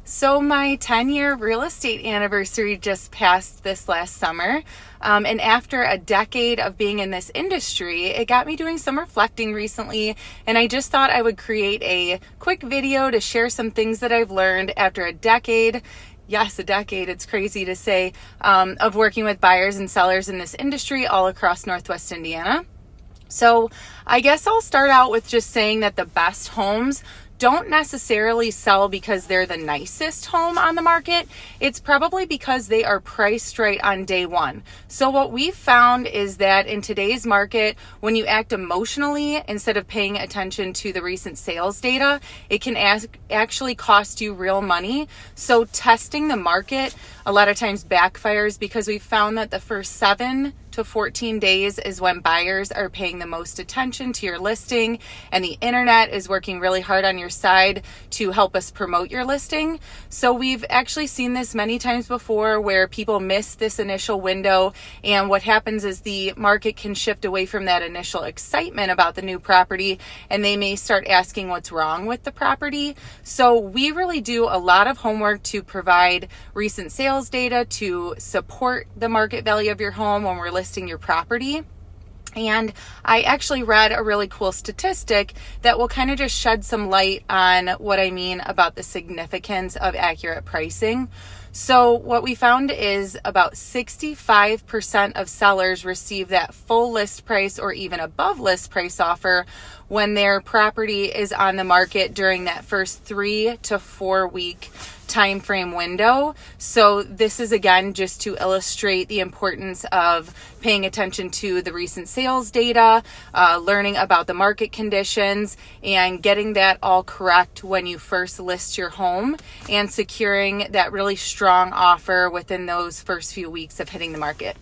So my 10-year real estate anniversary just passed this last summer. And after a decade of being in this industry, it got me doing some reflecting recently. And I just thought I would create a quick video to share some things that I've learned after a decade. Yes, a decade, it's crazy to say, of working with buyers and sellers in this industry all across Northwest Indiana. So I guess I'll start out with just saying that the best homes don't necessarily sell because they're the nicest home on the market. It's probably because they are priced right on day one. So what we've found is that in today's market, when you act emotionally instead of paying attention to the recent sales data, it can actually cost you real money. So testing the market a lot of times backfires because we've found that the first 7 to 14 days is when buyers are paying the most attention to your listing, and the internet is working really hard on your side to help us promote your listing. So we've actually seen this many times before where people miss this initial window, and what happens is the market can shift away from that initial excitement about the new property, and they may start asking what's wrong with the property. So we really do a lot of homework to provide recent sales data to support the market value of your home when we're listing your property. And I actually read a really cool statistic that will kind of just shed some light on what I mean about the significance of accurate pricing. So what we found is about 65% of sellers receive that full list price or even above list price offer when their property is on the market during that first 3 to 4 week time frame window. So this is again just to illustrate the importance of paying attention to the recent sales data, learning about the market conditions, and getting that all correct when you first list your home and securing that really strong offer within those first few weeks of hitting the market.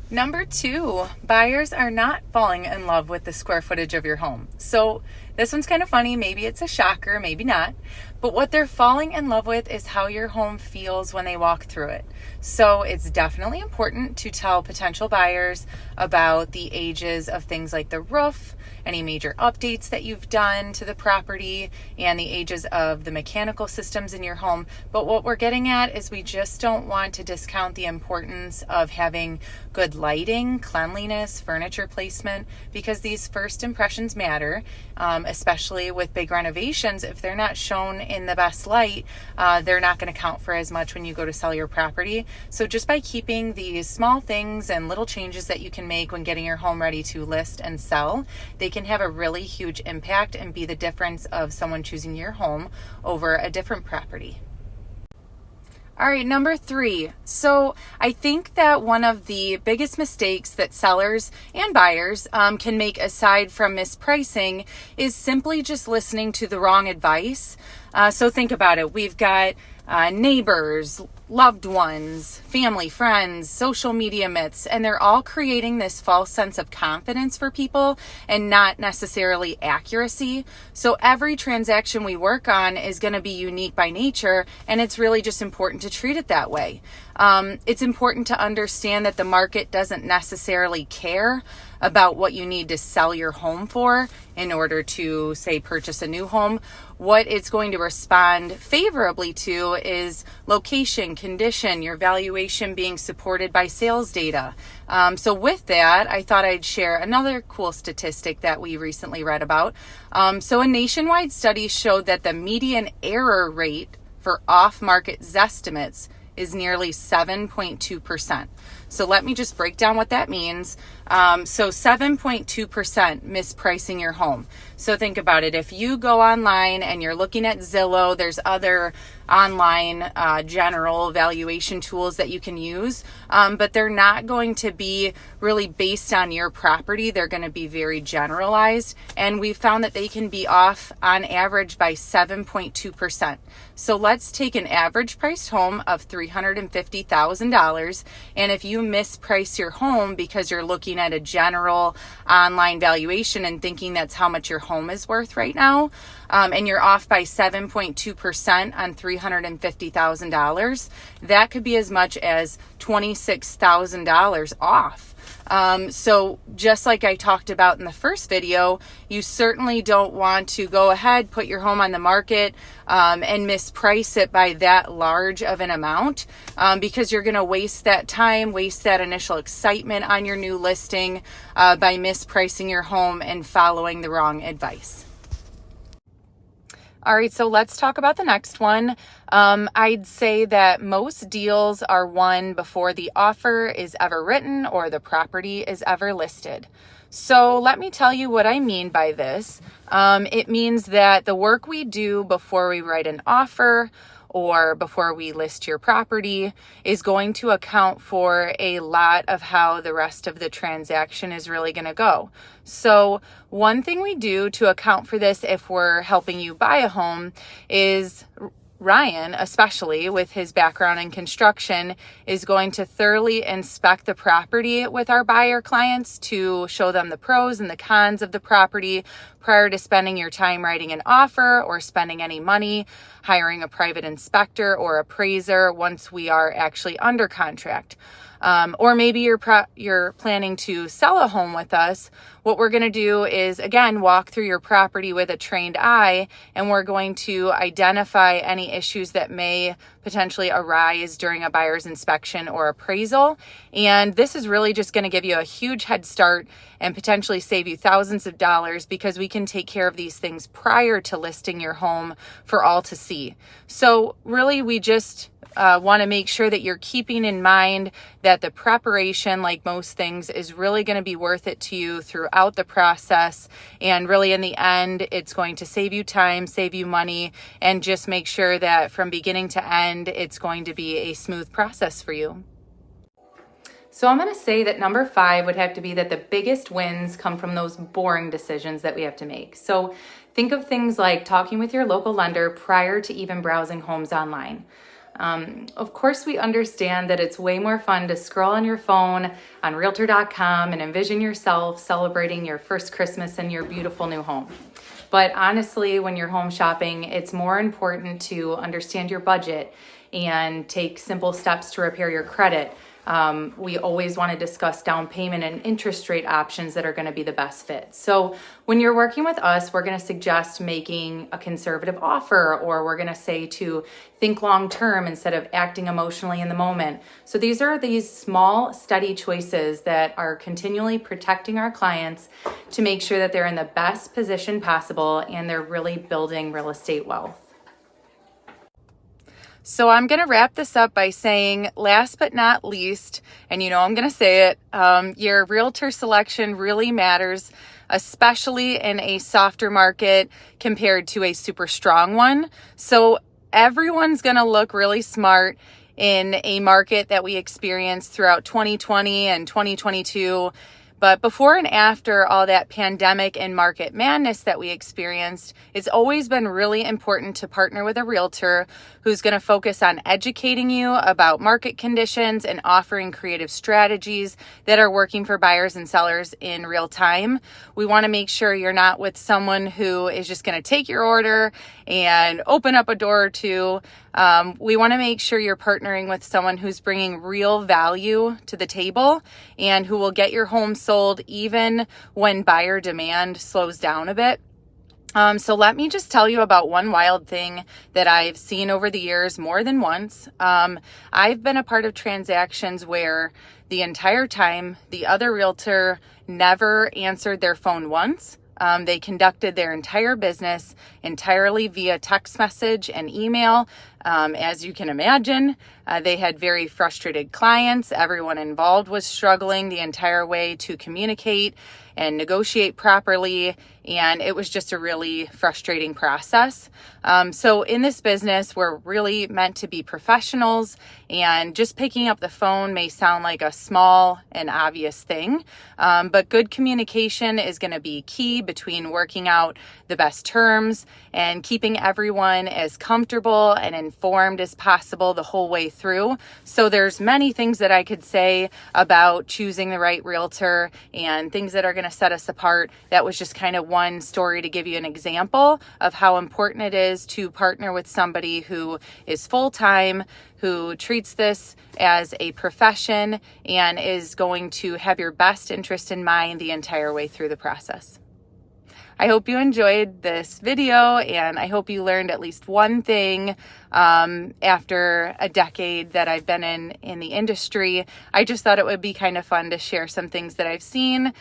Number 2, buyers are not falling in love with the square footage of your home. So this one's kind of funny. Maybe it's a shocker, maybe not. But what they're falling in love with is how your home feels when they walk through it. So it's definitely important to tell potential buyers about the ages of things like the roof, any major updates that you've done to the property, and the ages of the mechanical systems in your home. But what we're getting at is we just don't want to discount the importance of having good lighting, cleanliness, furniture placement, because these first impressions matter, especially with big renovations. If they're not shown in the best light, they're not going to count for as much when you go to sell your property. So just by keeping these small things and little changes that you can make when getting your home ready to list and sell, they can have a really huge impact and be the difference of someone choosing your home over a different property. All right, number 3. So I think that one of the biggest mistakes that sellers and buyers can make aside from mispricing is simply just listening to the wrong advice. So think about it. We've got neighbors, loved ones, family, friends, social media myths, and they're all creating this false sense of confidence for people and not necessarily accuracy. So every transaction we work on is going to be unique by nature, and it's really just important to treat it that way. It's important to understand that the market doesn't necessarily care about what you need to sell your home for in order to, say, purchase a new home. What it's going to respond favorably to is location, condition, your valuation being supported by sales data. So with that, I thought I'd share another cool statistic that we recently read about. So a nationwide study showed that the median error rate for off-market Zestimates is nearly 7.2%. So let me just break down what that means. So 7.2% mispricing your home. So think about it. If you go online and you're looking at Zillow, there's other online general valuation tools that you can use, but they're not going to be really based on your property. They're going to be very generalized, and we found that they can be off on average by 7.2%. So let's take an average priced home of $350,000, and if you misprice your home because you're looking at a general online valuation and thinking that's how much your home is worth right now, and you're off by 7.2% on $350,000, that could be as much as $26,000 off. So just like I talked about in the first video, you certainly don't want to go ahead, put your home on the market, and misprice it by that large of an amount, because you're going to waste that time, waste that initial excitement on your new listing, by mispricing your home and following the wrong advice. All right, so let's talk about the next one. I'd say that most deals are won before the offer is ever written or the property is ever listed. So let me tell you what I mean by this. It means that the work we do before we write an offer or before we list your property is going to account for a lot of how the rest of the transaction is really going to go. So one thing we do to account for this if we're helping you buy a home is Ryan, especially with his background in construction, is going to thoroughly inspect the property with our buyer clients to show them the pros and the cons of the property prior to spending your time writing an offer or spending any money hiring a private inspector or appraiser once we are actually under contract. Or maybe you're planning to sell a home with us. What we're going to do is, again, walk through your property with a trained eye, and we're going to identify any issues that may potentially arise during a buyer's inspection or appraisal. And this is really just going to give you a huge head start and potentially save you thousands of dollars because we can take care of these things prior to listing your home for all to see. So really, we just want to make sure that you're keeping in mind that the preparation, like most things, is really going to be worth it to you throughout the process. And really, in the end, it's going to save you time, save you money, and just make sure that from beginning to end, it's going to be a smooth process for you. So I'm going to say that number 5 would have to be that the biggest wins come from those boring decisions that we have to make. So think of things like talking with your local lender prior to even browsing homes online. Of course, we understand that it's way more fun to scroll on your phone on Realtor.com and envision yourself celebrating your first Christmas in your beautiful new home. But honestly, when you're home shopping, it's more important to understand your budget and take simple steps to repair your credit. We always want to discuss down payment and interest rate options that are going to be the best fit. So when you're working with us, we're going to suggest making a conservative offer, or we're going to say to think long term instead of acting emotionally in the moment. So these are these small, steady choices that are continually protecting our clients to make sure that they're in the best position possible and they're really building real estate wealth. So I'm going to wrap this up by saying, last but not least, and I'm going to say it, your realtor selection really matters, especially in a softer market compared to a super strong one. So everyone's going to look really smart in a market that we experienced throughout 2020 and 2022. But before and after all that pandemic and market madness that we experienced, it's always been really important to partner with a realtor who's going to focus on educating you about market conditions and offering creative strategies that are working for buyers and sellers in real time. We want to make sure you're not with someone who is just going to take your order and open up a door or two. We want to make sure you're partnering with someone who's bringing real value to the table and who will get your home sold even when buyer demand slows down a bit. So let me just tell you about one wild thing that I've seen over the years more than once. I've been a part of transactions where the entire time the other realtor never answered their phone once. They conducted their entire business entirely via text message and email. As you can imagine, they had very frustrated clients. Everyone involved was struggling the entire way to communicate and negotiate properly. And it was just a really frustrating process. So in this business, we're really meant to be professionals, and just picking up the phone may sound like a small and obvious thing. But good communication is going to be key between working out the best terms and keeping everyone as comfortable and informed as possible the whole way through. So there's many things that I could say about choosing the right realtor and things that are going kind of set us apart. That was just kind of one story to give you an example of how important it is to partner with somebody who is full-time, who treats this as a profession and is going to have your best interest in mind the entire way through the process. I hope you enjoyed this video, and I hope you learned at least one thing after a decade that I've been in the industry. I just thought it would be kind of fun to share some things that I've seen,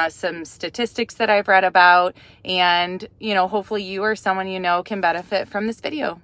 some statistics that I've read about, and hopefully you or someone can benefit from this video.